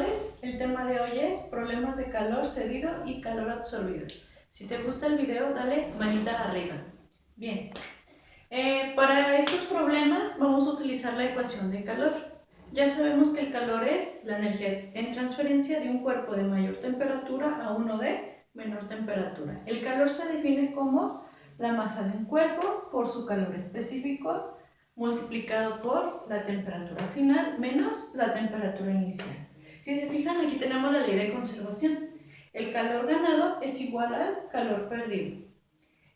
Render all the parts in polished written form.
virtuales, el tema de hoy es problemas de calor cedido y calor absorbido. Si te gusta el video, dale manita arriba. Bien, para estos problemas vamos a utilizar la ecuación de calor. Ya sabemos que el calor es la energía en transferencia de un cuerpo de mayor temperatura a uno de menor temperatura. El calor se define como la masa de un cuerpo por su calor específico multiplicado por la temperatura final menos la temperatura inicial. Si se fijan, aquí tenemos la ley de conservación. El calor ganado es igual al calor perdido.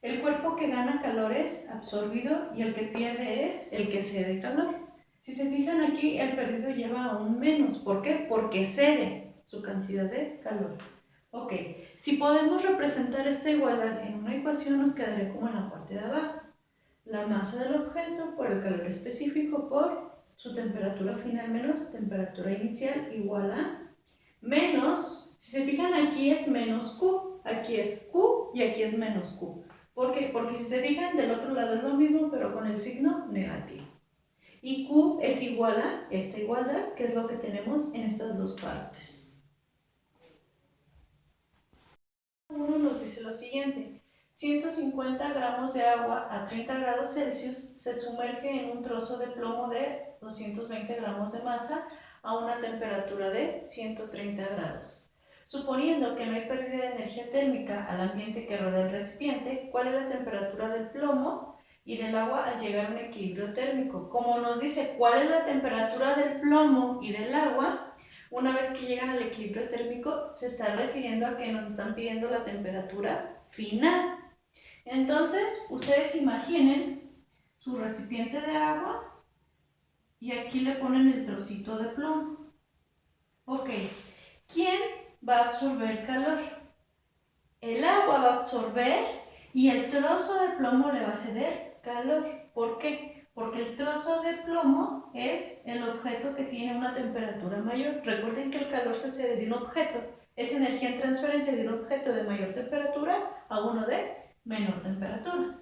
El cuerpo que gana calor es absorbido y el que pierde es el que cede calor. Si se fijan aquí, el perdido lleva un menos. ¿Por qué? Porque cede su cantidad de calor. Ok, si podemos representar esta igualdad en una ecuación, nos quedaría como en la parte de abajo. La masa del objeto por el calor específico por su temperatura final menos temperatura inicial igual a menos, si se fijan aquí es menos Q, aquí es Q y aquí es menos Q. ¿Por qué? Porque si se fijan del otro lado es lo mismo pero con el signo negativo. Y Q es igual a esta igualdad que es lo que tenemos en estas dos partes. Uno nos dice lo siguiente. 150 gramos de agua a 30 grados Celsius se sumerge en un trozo de plomo de 220 gramos de masa a una temperatura de 130 grados. Suponiendo que no hay pérdida de energía térmica al ambiente que rodea el recipiente, ¿cuál es la temperatura del plomo y del agua al llegar a un equilibrio térmico? Como nos dice cuál es la temperatura del plomo y del agua, una vez que llegan al equilibrio térmico, se está refiriendo a que nos están pidiendo la temperatura final. Entonces, ustedes imaginen su recipiente de agua y aquí le ponen el trocito de plomo. Ok, ¿quién va a absorber calor? El agua va a absorber y el trozo de plomo le va a ceder calor. ¿Por qué? Porque el trozo de plomo es el objeto que tiene una temperatura mayor. Recuerden que el calor se cede de un objeto. Es energía en transferencia de un objeto de mayor temperatura a uno de menor temperatura.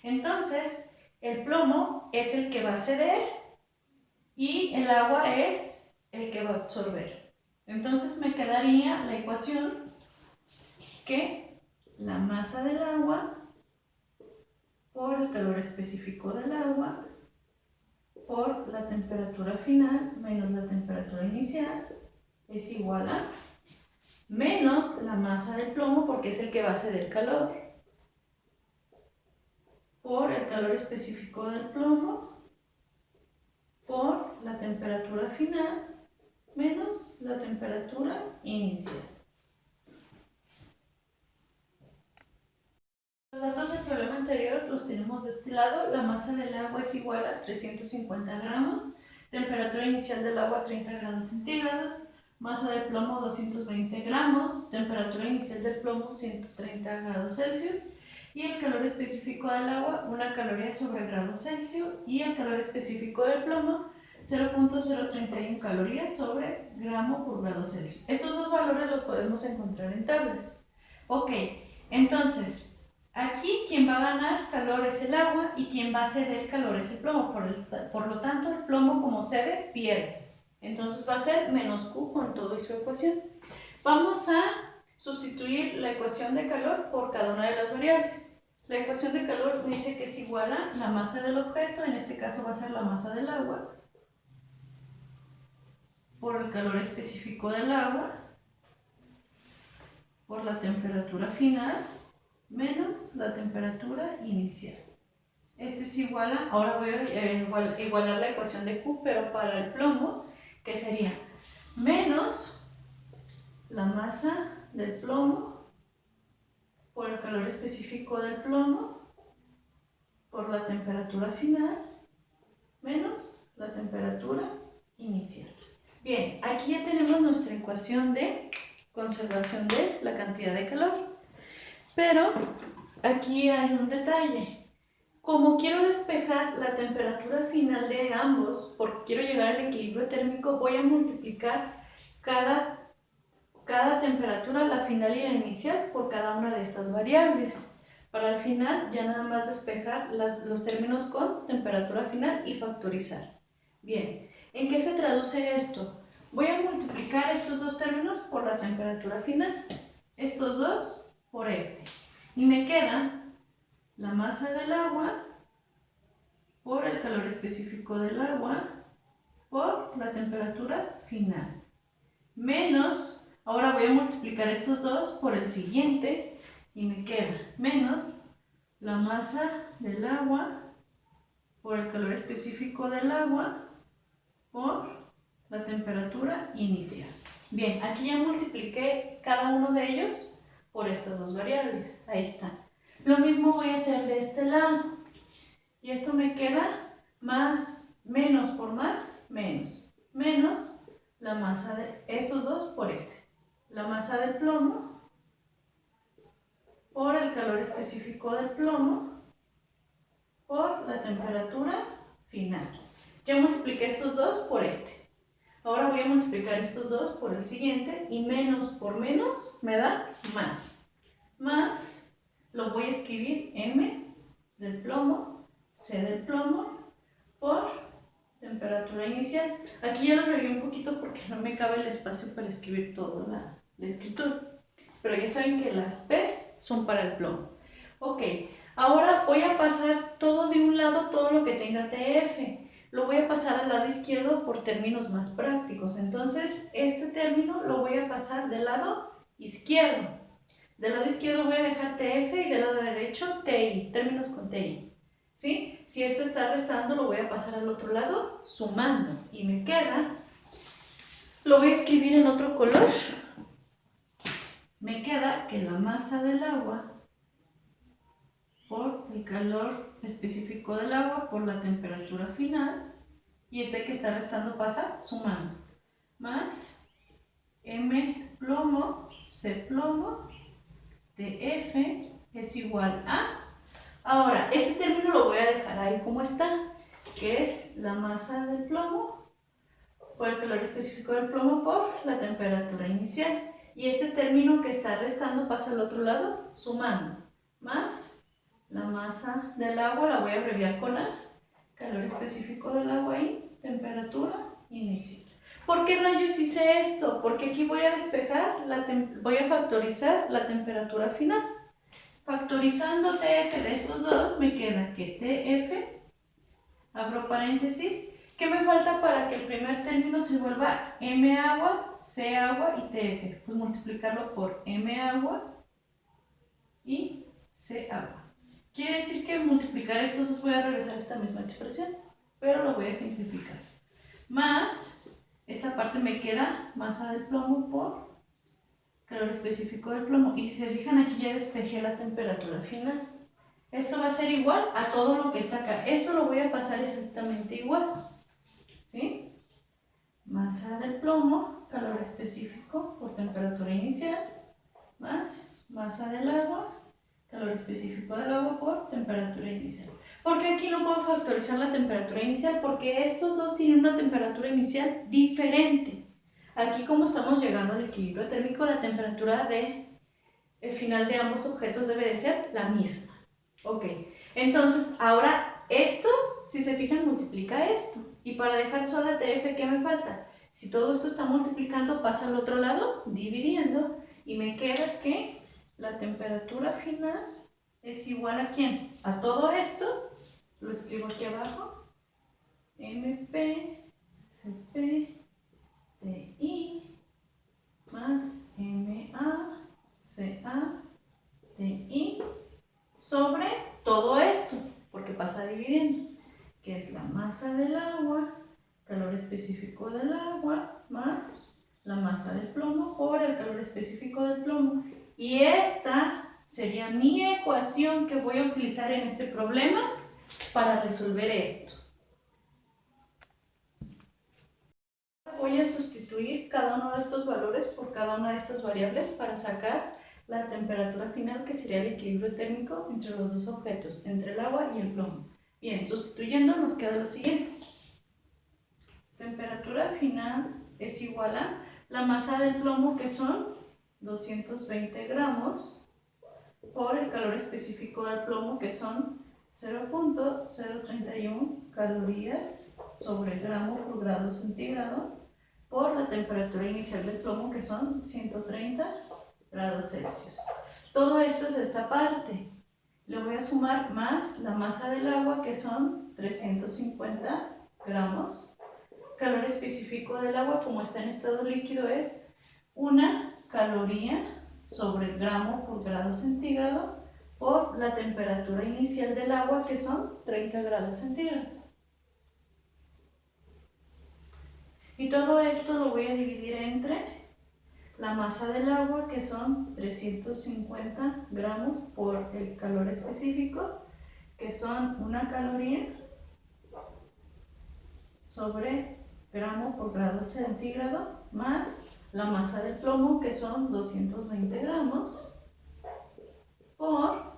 Entonces, el plomo es el que va a ceder y el agua es el que va a absorber. Entonces me quedaría la ecuación que la masa del agua por el calor específico del agua por la temperatura final menos la temperatura inicial es igual a menos la masa del plomo porque es el que va a ceder calor por el calor específico del plomo por la temperatura final menos la temperatura inicial. Los datos del problema anterior los tenemos de este lado. La masa del agua es igual a 350 gramos, temperatura inicial del agua 30 grados centígrados, masa de plomo 220 gramos, temperatura inicial del plomo 130 grados Celsius y el calor específico del agua 1 caloría sobre grado Celsius y el calor específico del plomo 0.031 calorías sobre gramo por grado Celsius. Estos dos valores los podemos encontrar en tablas. Ok, entonces aquí quien va a ganar calor es el agua y quien va a ceder calor es el plomo. Por lo tanto, el plomo como cede pierde. Entonces va a ser menos Q con todo y su ecuación. Vamos a sustituir la ecuación de calor por cada una de las variables. La ecuación de calor dice que es igual a la masa del objeto, en este caso va a ser la masa del agua, por el calor específico del agua, por la temperatura final, menos la temperatura inicial. Esto es igual a, ahora voy a igualar la ecuación de Q, pero para el plomo, que sería menos la masa del plomo por el calor específico del plomo por la temperatura final menos la temperatura inicial. Bien, aquí ya tenemos nuestra ecuación de conservación de la cantidad de calor. Pero aquí hay un detalle. Como quiero despejar la temperatura final de ambos, porque quiero llegar al equilibrio térmico, voy a multiplicar cada temperatura, la final y la inicial, por cada una de estas variables. Para el final ya nada más despejar los términos con temperatura final y factorizar. Bien, ¿en qué se traduce esto? Voy a multiplicar estos dos por la temperatura final. Estos dos por este. Y me queda la masa del agua por el calor específico del agua por la temperatura final. Menos, ahora voy a multiplicar estos dos por el siguiente y me queda menos la masa del agua por el calor específico del agua por la temperatura inicial. Bien, aquí ya multipliqué cada uno de ellos por estas dos variables. Ahí está. Lo mismo voy a hacer de este lado. Y esto me queda más, menos por más, menos. Menos la masa de estos dos por este. La masa del plomo por el calor específico del plomo por la temperatura final. Ya multipliqué estos dos por este. Ahora voy a multiplicar estos dos por el siguiente y menos por menos me da más. Más, lo voy a escribir M del plomo, C del plomo por temperatura inicial. Aquí ya lo abrevié un poquito porque no me cabe el espacio para escribir toda la escritura. Pero ya saben que las P's son para el plomo. Ok, ahora voy a pasar todo de un lado, todo lo que tenga TF. Lo voy a pasar al lado izquierdo por términos más prácticos. Entonces, este término lo voy a pasar del lado izquierdo. Del lado izquierdo voy a dejar TF y del lado derecho TI, términos con TI. ¿Sí? Si este está restando, lo voy a pasar al otro lado sumando. Y me queda, lo voy a escribir en otro color. Me queda que la masa del agua por el calor específico del agua por la temperatura final, y este que está restando pasa sumando, más M plomo, C plomo, TF es igual a, ahora este término lo voy a dejar ahí como está, que es la masa del plomo por el calor específico del plomo por la temperatura inicial, y este término que está restando pasa al otro lado sumando, más la masa del agua, la voy a abreviar con A, calor específico del agua y temperatura inicial. ¿Por qué rayos hice esto? Porque aquí voy a despejar, voy a factorizar la temperatura final. Factorizando TF de estos dos, me queda que TF, abro paréntesis, ¿qué me falta para que el primer término se vuelva M agua, C agua y TF? Pues multiplicarlo por M agua y C agua. Quiere decir que al multiplicar estos dos voy a regresar a esta misma expresión, pero lo voy a simplificar. Más, esta parte me queda masa del plomo por calor específico del plomo. Y si se fijan, aquí ya despejé la temperatura final. Esto va a ser igual a todo lo que está acá. Esto lo voy a pasar exactamente igual. ¿Sí? Masa del plomo, calor específico por temperatura inicial, más masa del agua, calor específico del agua por temperatura inicial. ¿Por qué aquí no puedo factorizar la temperatura inicial? Porque estos dos tienen una temperatura inicial diferente. Aquí, como estamos llegando al equilibrio térmico, la temperatura el final de ambos objetos debe de ser la misma. Ok, entonces ahora esto, si se fijan, multiplica esto. Y para dejar sola TF, ¿qué me falta? Si todo esto está multiplicando, pasa al otro lado, dividiendo, y me queda que la temperatura final es igual a ¿quién? A todo esto, lo escribo aquí abajo, MP, CP, TI, más MA, CA, TI, sobre todo esto, porque pasa dividiendo, que es la masa del agua, calor específico del agua, más la masa del plomo por el calor específico del plomo. Y esta sería mi ecuación que voy a utilizar en este problema para resolver esto. Voy a sustituir cada uno de estos valores por cada una de estas variables para sacar la temperatura final, que sería el equilibrio térmico entre los dos objetos, entre el agua y el plomo. Bien, sustituyendo nos queda lo siguiente. Temperatura final es igual a la masa del plomo, que son 220 gramos, por el calor específico del plomo, que son 0.031 calorías sobre gramo por grado centígrado, por la temperatura inicial del plomo, que son 130 grados Celsius. Todo esto es esta parte. Le voy a sumar más la masa del agua, que son 350 gramos. Calor específico del agua, como está en estado líquido, es 1 caloría sobre gramo por grado centígrado por la temperatura inicial del agua, que son 30 grados centígrados. Y todo esto lo voy a dividir entre la masa del agua, que son 350 gramos por el calor específico, que son 1 caloría sobre gramo por grado centígrado, más la masa del plomo, que son 220 gramos, por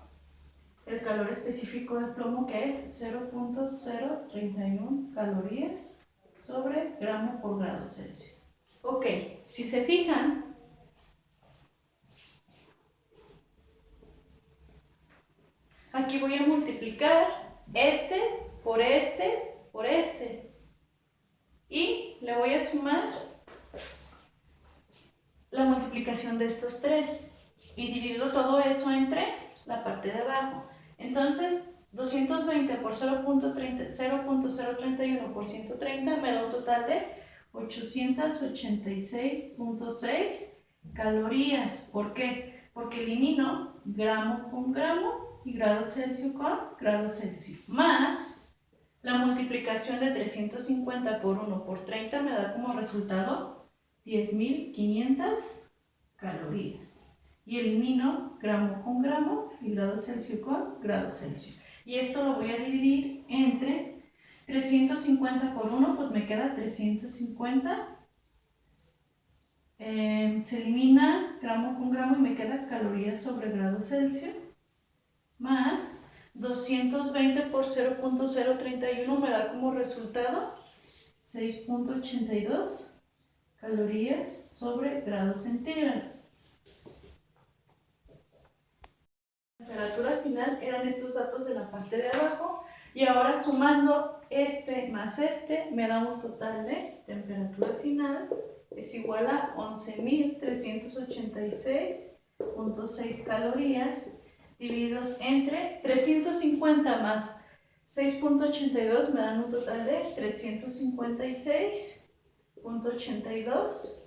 el calor específico del plomo, que es 0.031 calorías sobre gramo por grado Celsius. Ok, si se fijan, aquí voy a multiplicar este por este por este. Y le voy a sumar la multiplicación de estos tres. Y divido todo eso entre la parte de abajo. Entonces, 220 por 0.031 por 130 me da un total de 886.6 calorías. ¿Por qué? Porque elimino gramo con gramo y grado Celsius con grado Celsius. Más la multiplicación de 350 por 1 por 30 me da como resultado 10.500 calorías. Y elimino gramo con gramo y grado Celsius con grado Celsius. Y esto lo voy a dividir entre 350 por 1, pues me queda 350. Se elimina gramo con gramo y me queda calorías sobre grado Celsius. Más 220 por 0.031 me da como resultado 6.82 calorías sobre grado centígrado. La temperatura final eran estos datos de la parte de abajo, y ahora sumando este más este me da un total de temperatura final es igual a 11.386.6 calorías, divididos entre 350 más 6.82 me dan un total de 356.82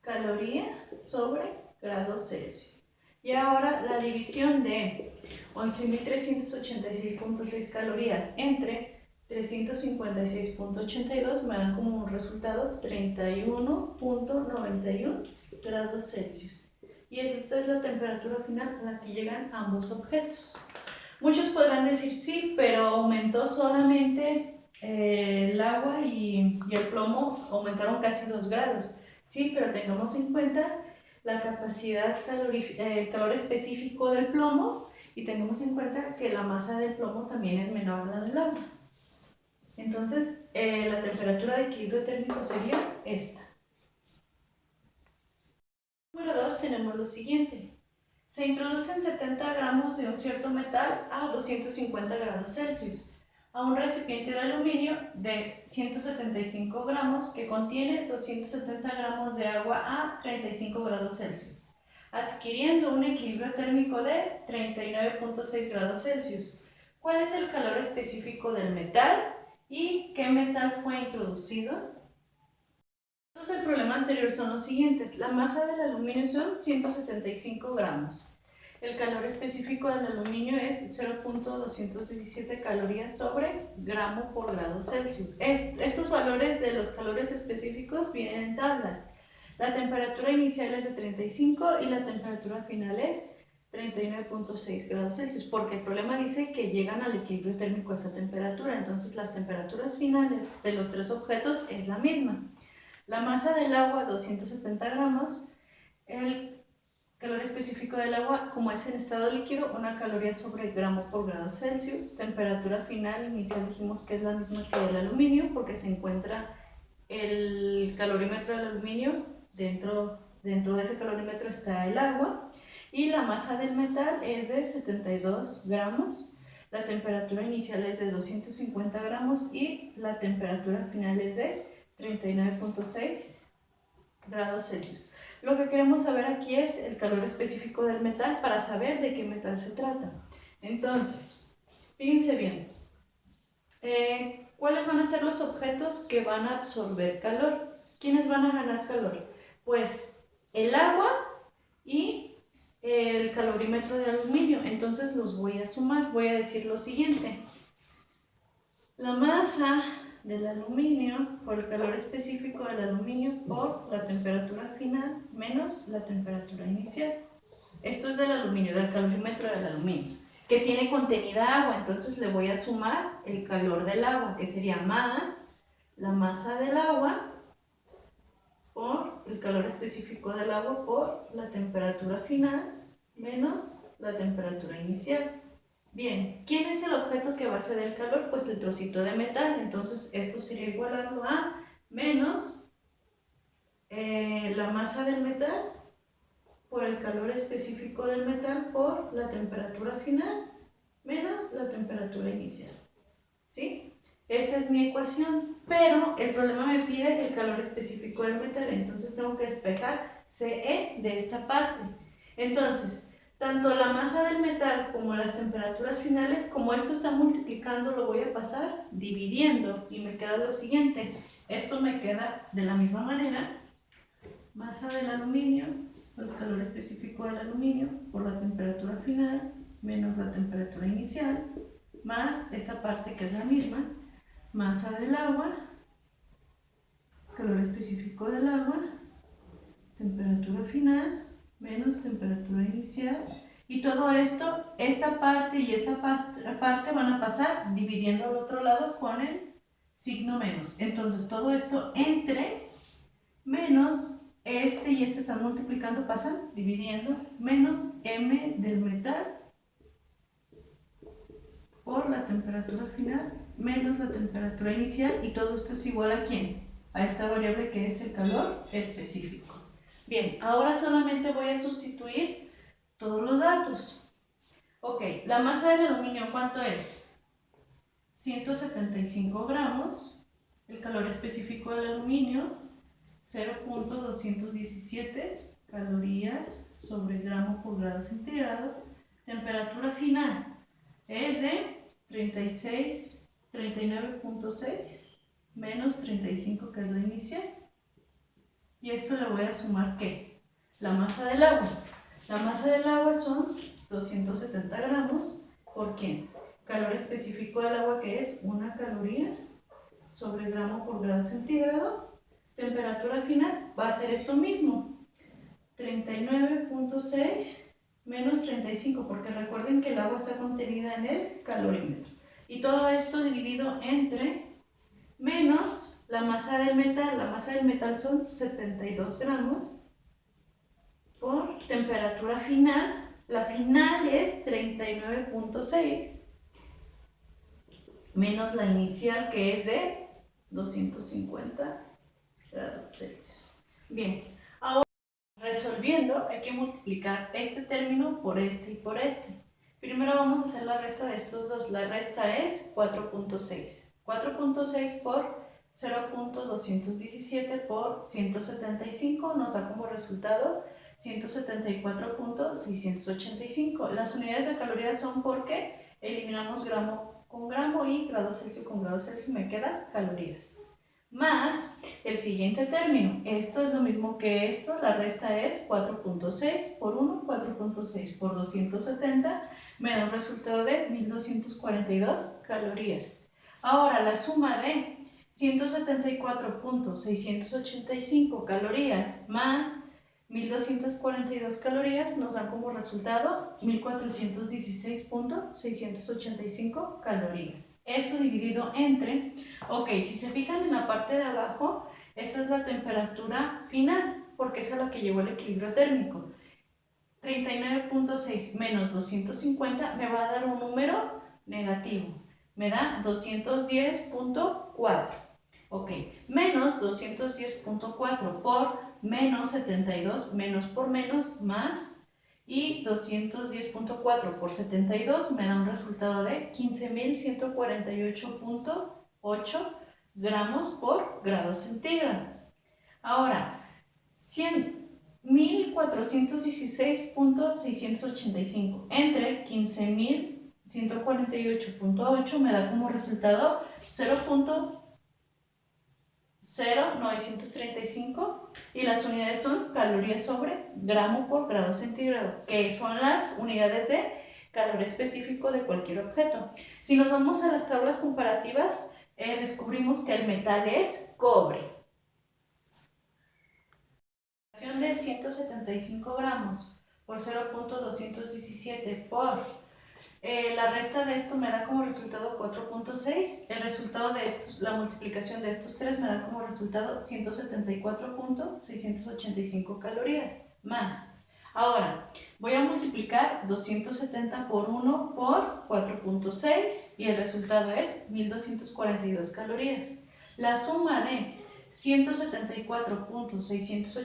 calorías sobre grado Celsius. Y ahora la división de 11.386.6 calorías entre 356.82 me dan como un resultado 31.91 grados Celsius. Y esta es la temperatura final a la que llegan ambos objetos. Muchos podrán decir sí, pero aumentó solamente el agua y el plomo aumentaron casi 2 grados. Sí, pero tengamos en cuenta la capacidad calor específico del plomo, y tengamos en cuenta que la masa del plomo también es menor a la del agua. Entonces, la temperatura de equilibrio térmico sería esta. Número 2 tenemos lo siguiente. Se introducen 70 gramos de un cierto metal a 250 grados Celsius a un recipiente de aluminio de 175 gramos que contiene 270 gramos de agua a 35 grados Celsius, adquiriendo un equilibrio térmico de 39.6 grados Celsius. ¿Cuál es el calor específico del metal y qué metal fue introducido? Entonces, el problema anterior son los siguientes. La masa del aluminio son 175 gramos. El calor específico del aluminio es 0.217 calorías sobre gramo por grado Celsius. Estos valores de los calores específicos vienen en tablas. La temperatura inicial es de 35 y la temperatura final es 39.6 grados Celsius, porque el problema dice que llegan al equilibrio térmico a esta temperatura. Entonces, las temperaturas finales de los tres objetos es la misma. La masa del agua, 270 gramos. El calor específico del agua, como es en estado líquido, 1 caloría sobre gramo por grado Celsius. Temperatura final inicial dijimos que es la misma que el aluminio, porque se encuentra el calorímetro del aluminio, dentro de ese calorímetro está el agua. Y la masa del metal es de 72 gramos. La temperatura inicial es de 250 gramos y la temperatura final es de 39.6 grados Celsius. Lo que queremos saber aquí es el calor específico del metal para saber de qué metal se trata. Entonces, fíjense bien, ¿cuáles van a ser los objetos que van a absorber calor? ¿Quiénes van a ganar calor? Pues el agua y el calorímetro de aluminio. Entonces los voy a sumar. Voy a decir lo siguiente. La masa del aluminio por el calor específico del aluminio por la temperatura final menos la temperatura inicial. Esto es del aluminio, del calorímetro del aluminio, que tiene contenida agua. Entonces le voy a sumar el calor del agua, que sería más la masa del agua por el calor específico del agua por la temperatura final menos la temperatura inicial. Bien, ¿quién es el objeto que va a ceder el calor? Pues el trocito de metal. Entonces esto sería igualarlo a menos la masa del metal por el calor específico del metal por la temperatura final menos la temperatura inicial. ¿Sí? Esta es mi ecuación, pero el problema me pide el calor específico del metal, entonces tengo que despejar CE de esta parte. Entonces, tanto la masa del metal como las temperaturas finales, como esto está multiplicando, lo voy a pasar dividiendo y me queda lo siguiente. Esto me queda de la misma manera. Masa del aluminio, el calor específico del aluminio por la temperatura final menos la temperatura inicial, más esta parte que es la misma, masa del agua, calor específico del agua, temperatura final menos temperatura inicial, y todo esto, esta parte y esta parte van a pasar dividiendo al otro lado con el signo menos. Entonces todo esto entre menos este y este están multiplicando, pasan dividiendo, menos M del metal por la temperatura final menos la temperatura inicial, y todo esto es igual ¿a quién? A esta variable que es el calor específico. Bien, ahora solamente voy a sustituir todos los datos. Ok, la masa del aluminio, ¿cuánto es? 175 gramos. El calor específico del aluminio, 0.217 calorías sobre gramo por grado centígrado. Temperatura final es de 39.6 menos 35, que es la inicial. Y esto le voy a sumar ¿qué? La masa del agua. La masa del agua son 270 gramos. ¿Por qué? Calor específico del agua, que es 1 caloría sobre gramo por grado centígrado. Temperatura final va a ser esto mismo. 39.6 menos 35, porque recuerden que el agua está contenida en el calorímetro. Y todo esto dividido entre menos la masa del metal son 72 gramos por temperatura final, la final es 39.6 menos la inicial, que es de 250 grados Celsius. Bien, ahora resolviendo hay que multiplicar este término por este y por este. Primero vamos a hacer la resta de estos dos. La resta es 4.6. 4.6 por 0.217 por 175 nos da como resultado 174.685. Las unidades de calorías son porque eliminamos gramo con gramo y grado Celsius con grado Celsius, me queda calorías. Más el siguiente término, esto es lo mismo que esto, la resta es 4.6 por 1, 4.6 por 270, me da un resultado de 1242 calorías. Ahora la suma de 174.685 calorías más 1242 calorías nos dan como resultado 1416.685 calorías. Esto dividido entre, ok, si se fijan en la parte de abajo, esta es la temperatura final, porque esa es la que llevó el equilibrio térmico. 39.6 menos 250 me va a dar un número negativo. Me da 210.4. Ok, menos 210.4 por menos 72, menos por menos, más, y 210.4 por 72 me da un resultado de 15.148.8 gramos por grado centígrado. Ahora, 1416.685 entre 15.148.8 me da como resultado 0.0935 y las unidades son calorías sobre gramo por grado centígrado, que son las unidades de calor específico de cualquier objeto. Si nos vamos a las tablas comparativas, descubrimos que el metal es cobre. De 175 gramos por 0.217 por la resta de esto me da como resultado 4.6. El resultado de estos, la multiplicación de estos tres me da como resultado 174.685 calorías más. Ahora voy a multiplicar 270 por 1 por 4.6 y el resultado es 1242 calorías. La suma de 174.685